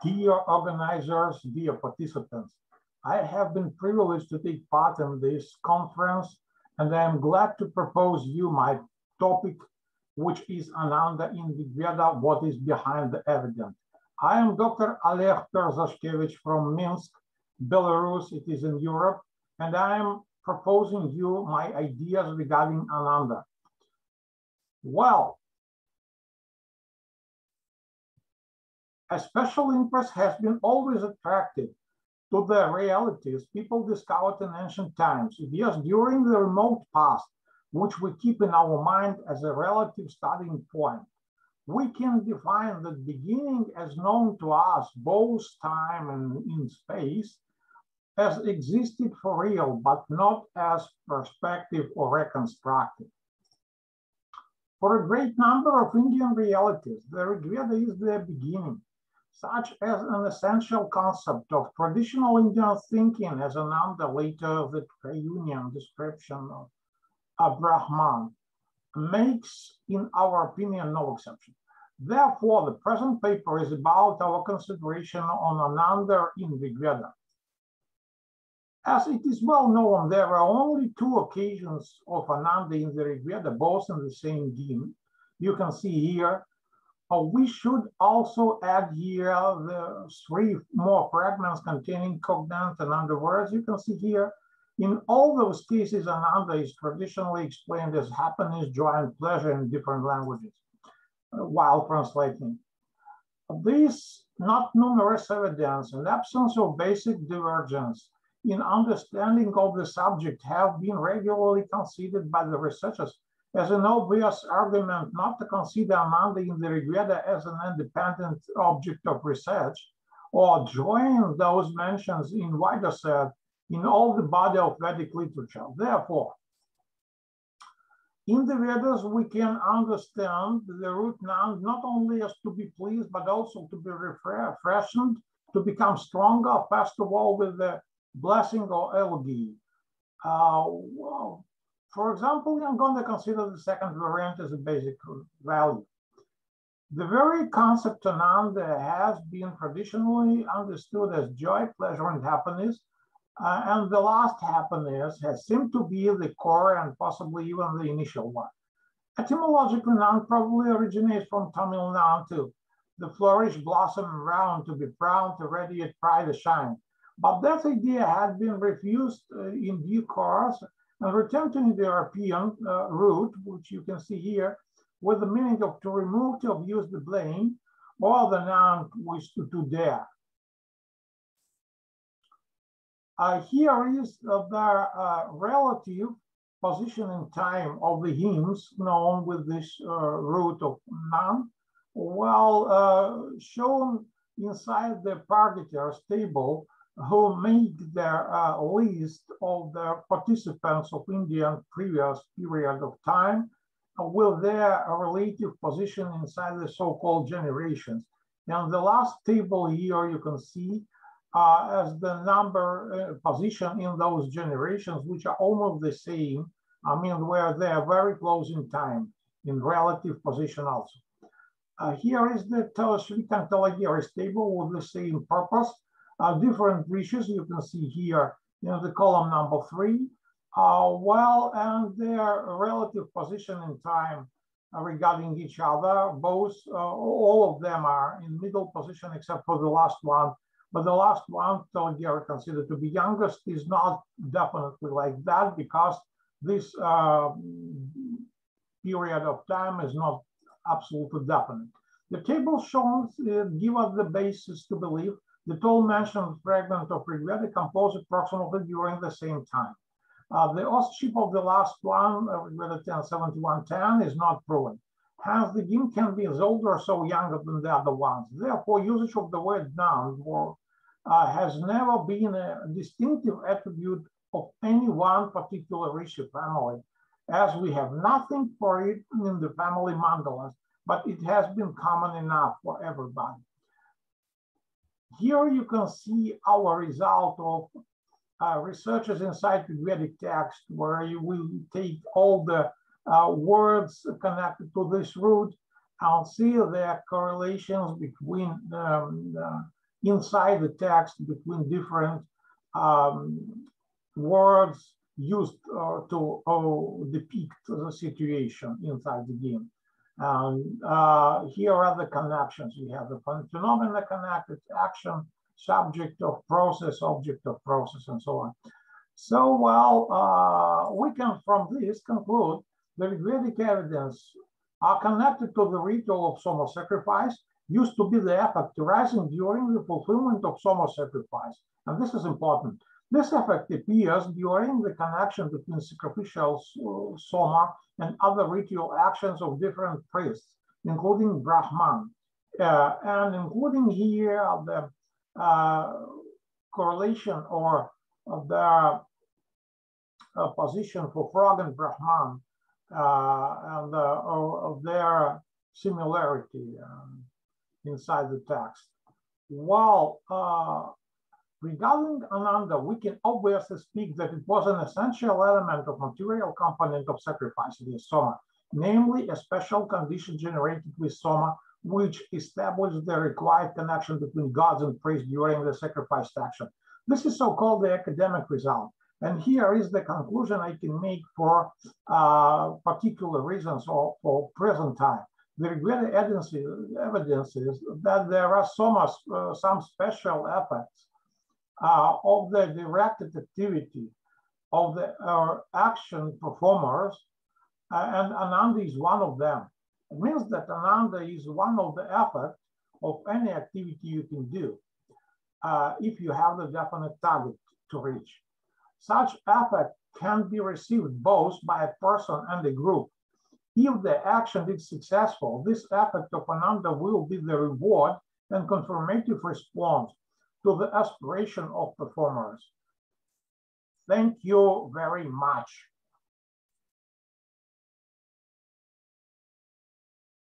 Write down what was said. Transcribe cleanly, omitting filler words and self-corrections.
Dear organizers, dear participants, I have been privileged to take part in this conference, and I am glad to propose you my topic, which is Ananda in Rigveda, what is behind the evidence. I am Dr. Aleh Perzashkevich from Minsk, Belarus, it is in Europe, and I am proposing you my ideas regarding Ananda. Well, a special interest has been always attracted to the realities people discovered in ancient times, yes, during the remote past, which we keep in our mind as a relative starting point. We can define the beginning as known to us, both time and in space, as existed for real, but not as perspective or reconstructed. For a great number of Indian realities, the Rigveda is the beginning, such as an essential concept of traditional Indian thinking as Ananda, later the triune description of Brahman, makes, in our opinion, no exception. Therefore, the present paper is about our consideration on Ananda in Rigveda. As it is well known, there are only two occasions of Ananda in the Rigveda, both in the same hymn. You can see here. We should also add here the 3 more fragments containing cognate and other words. You can see here, in all those cases, Ananda is traditionally explained as happiness, joy, and pleasure in different languages while translating. This not numerous evidence and absence of basic divergence in understanding of the subject have been regularly considered by the researchers as an obvious argument not to consider Ananda in the Rigveda as an independent object of research, or join those mentions in wider set in all the body of Vedic literature. Therefore, in the Vedas, we can understand the root nand not only as to be pleased, but also to be refreshed, to become stronger, first of all, with the blessing or elegy. For example, I'm going to consider the second variant as a basic value. The very concept Ananda has been traditionally understood as joy, pleasure, and happiness, and the last happiness has seemed to be the core and possibly even the initial one. Etymologically, nand probably originates from Tamil Nadu, the flourish, blossom, round, to be proud, to radiate, pride, to shine. But that idea had been refused in due course and returned to the European root, which you can see here, with the meaning of to remove, to abuse, the blame, or the noun which to dare. Here is the relative position in time of the hymns known with this root of noun, well shown inside the Pargiters table, who made their list of the participants of Indian previous period of time with their relative position inside the so-called generations. And the last table here you can see as the number position in those generations, which are almost the same, I mean, where they are very close in time, in relative position also. Here is the Sri-Kan Talagiri's table with the same purpose. Different wishes you can see here in the column number 3, well, and their relative position in time regarding each other. Both, all of them are in middle position except for the last one. But the last one, Talagiri considered to be youngest, is not definitely like that because this period of time is not absolutely definite. The table shows give us the basis to believe that all mentioned fragment of Rigveda composed approximately during the same time. The authorship of the last one, Rigveda 10.71.10, is not proven. Hence, the hymn can be as old or so younger than the other ones. Therefore, usage of the word noun has never been a distinctive attribute of any one particular Rishi family, as we have nothing for it in the family mandalas, but it has been common enough for everybody. Here you can see our result of researchers inside the Vedic text, where you will take all the words connected to this root I'll see the correlations between inside the text between different words used to depict the situation inside the game. Here are the connections. We have the phenomena connected, action, subject of process, object of process, and so on. So, well, we can from this conclude the Rigvedic evidence are connected to the ritual of soma sacrifice, used to be the effect arising during the fulfillment of soma sacrifice. And this is important. This effect appears during the connection between sacrificial soma and other ritual actions of different priests, including Brahman, and including here the correlation or the position for frog and Brahman and of their similarity inside the text. While regarding Ananda, we can obviously speak that it was an essential element of material component of sacrifice, the soma, namely a special condition generated with soma, which established the required connection between gods and priests during the sacrifice action. This is so-called the academic result. And here is the conclusion I can make for particular reasons or for present time. The Rigvedic evidence is that there are some special effects of the directed activity of the action performers, and Ananda is one of them. It means that Ananda is one of the effects of any activity you can do if you have the definite target to reach. Such effect can be received both by a person and a group. If the action is successful, this effect of Ananda will be the reward and confirmative response to the aspiration of performers. Thank you very much.